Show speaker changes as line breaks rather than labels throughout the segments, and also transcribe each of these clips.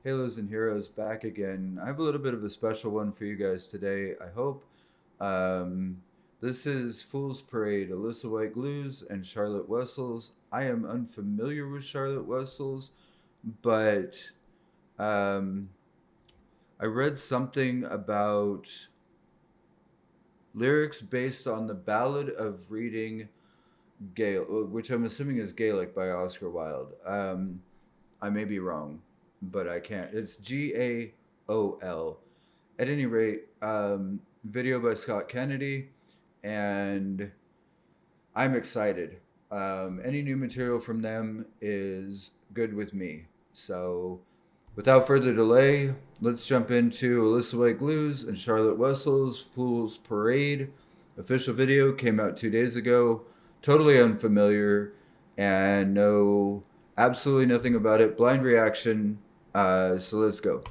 Halos and Heroes back again. I have a little bit of a special one for you guys today, I hope. Um, this is Fool's Parade, Alissa White-Gluz and Charlotte Wessels. I am unfamiliar with Charlotte Wessels, but um, I read something about lyrics based on the Ballad of Reading Gael, which I'm assuming is Gaelic by Oscar Wilde. I may be wrong, but I can't. It's Gaol. At any rate, video by Scott Kennedy, and I'm excited. Any new material from them is good with me. So, without further delay, let's jump into Alissa White-Gluz and Charlotte Wessels' Fool's Parade. Official video came out 2 days ago. Totally unfamiliar and know absolutely nothing about it. Blind reaction. So let's go.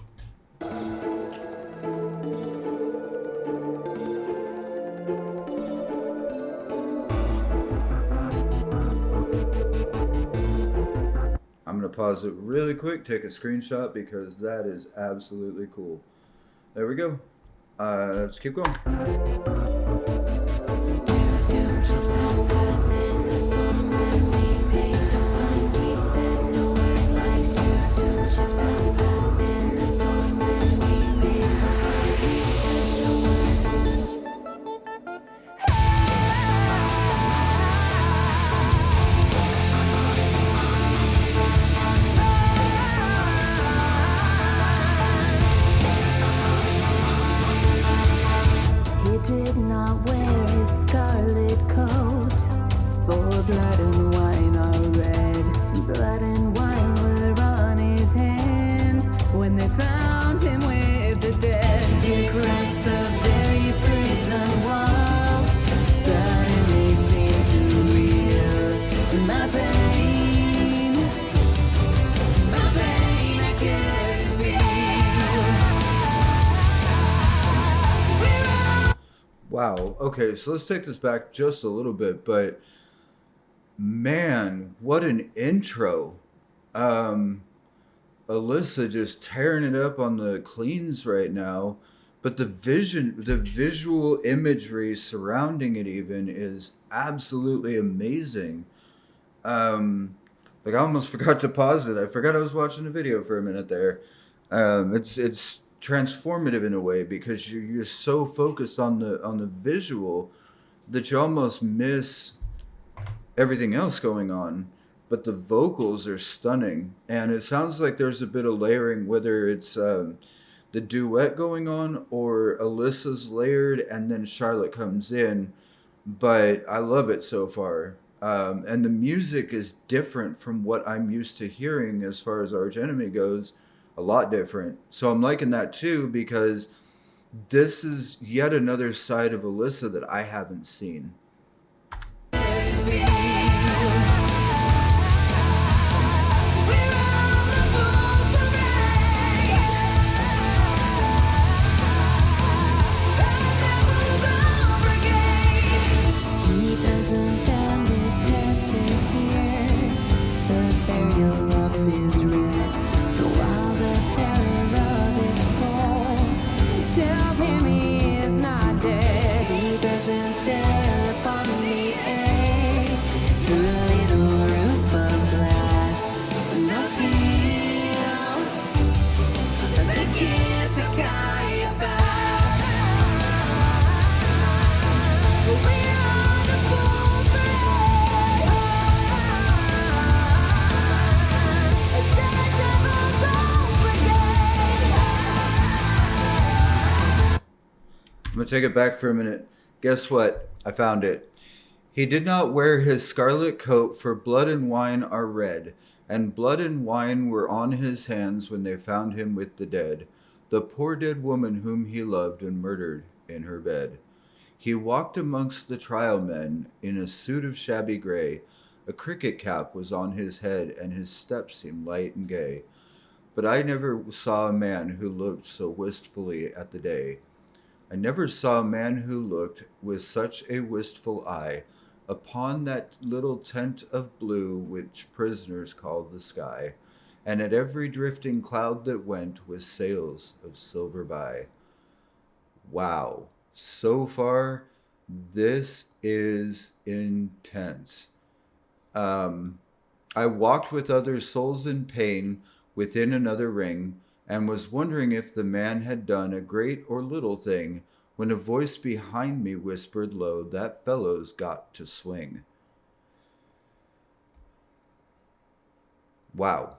I'm going to pause it really quick, take a screenshot because that is absolutely cool. There we go. Let's keep going.
He did not wear his scarlet coat, for blood and wine are red. Blood and wine were on his hands when they found him with the dead. He crossed the very prison walls, suddenly seemed to reel my pain I couldn't feel.
Wow. Okay, so let's take this back just a little bit, but man, what an intro. Um, Alissa just tearing it up on the cleans right now, but the visual imagery surrounding it even is absolutely amazing. Um, like I almost forgot to pause it. I forgot I was watching the video for a minute there. It's transformative in a way because you're so focused on the visual that you almost miss everything else going on. But the vocals are stunning, and it sounds like there's a bit of layering, whether it's the duet going on or Alyssa's layered and then Charlotte comes in. But I love it so far. And the music is different from what I'm used to hearing as far as Arch Enemy goes, a lot different. So I'm liking that too because this is yet another side of Alissa that I haven't seen.
He doesn't bend his head to hear the burial of his red, while the terror of his soul tells him he is not dead. He doesn't stare upon the air through a little roof of glass. No feel the kiss of Caiaphas.
I'm gonna take it back for a minute. Guess what? I found it. He did not wear his scarlet coat, for blood and wine are red, and blood and wine were on his hands when they found him with the dead, the poor dead woman whom he loved and murdered in her bed. He walked amongst the trial men in a suit of shabby gray. A cricket cap was on his head, and his step seemed light and gay. But I never saw a man who looked so wistfully at the day. I never saw a man who looked with such a wistful eye upon that little tent of blue which prisoners call the sky. and at every drifting cloud that went with sails of silver by. Wow. So far, this is intense. Um, I walked with other souls in pain within another ring, and was wondering if the man had done a great or little thing, when a voice behind me whispered low, "That fellow's got to swing." Wow.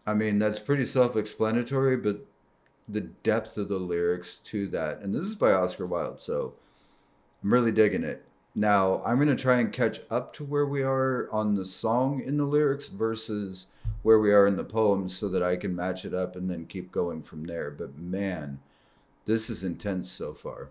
I mean, that's pretty self explanatory, but the depth of the lyrics to that, and this is by Oscar Wilde, so I'm really digging it. Now, I'm going to try and catch up to where we are on the song in the lyrics versus where we are in the poem so that I can match it up and then keep going from there. But man, this is intense so far.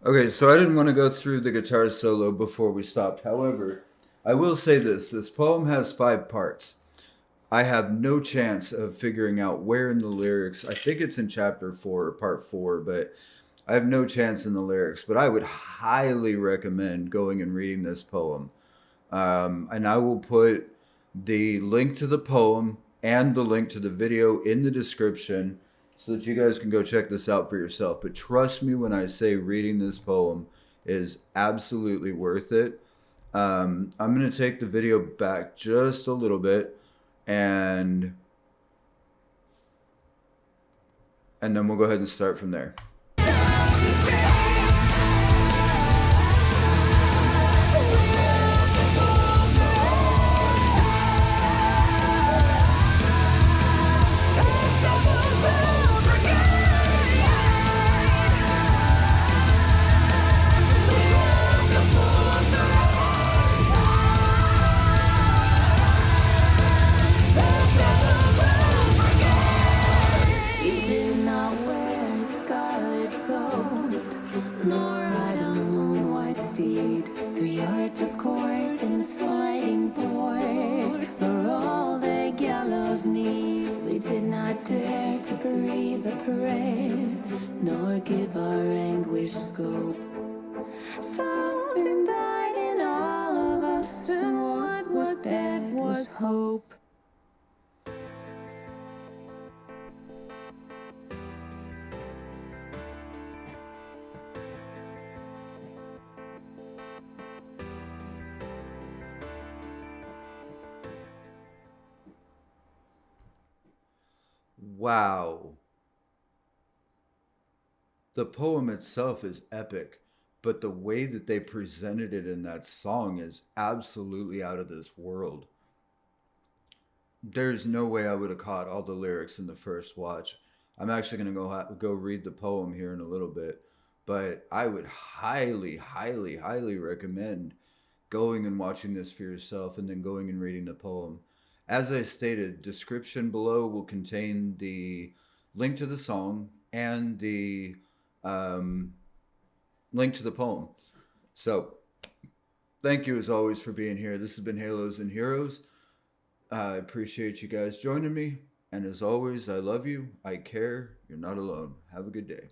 Okay, so I didn't want to go through the guitar solo before we stopped. However, I will say this poem has 5 parts. I have no chance of figuring out where in the lyrics, I think it's in chapter 4 or part 4, but I have no chance in the lyrics. But I would highly recommend going and reading this poem. And I will put the link to the poem and the link to the video in the description so that you guys can go check this out for yourself. But trust me when I say reading this poem is absolutely worth it. I'm going to take the video back just a little bit and then we'll go ahead and start from there. Breathe a prayer, nor give our anguish scope. Something died in all of us, and what was dead was hope. Wow. The poem itself is epic, but the way that they presented it in that song is absolutely out of this world. There's no way I would have caught all the lyrics in the first watch. I'm actually going to go read the poem here in a little bit, but I would highly, highly, highly recommend going and watching this for yourself and then going and reading the poem. As I stated, description below will contain the link to the song and the link to the poem. So, thank you as always for being here. This has been Halos and Heroes. I appreciate you guys joining me. And as always, I love you. I care. You're not alone. Have a good day.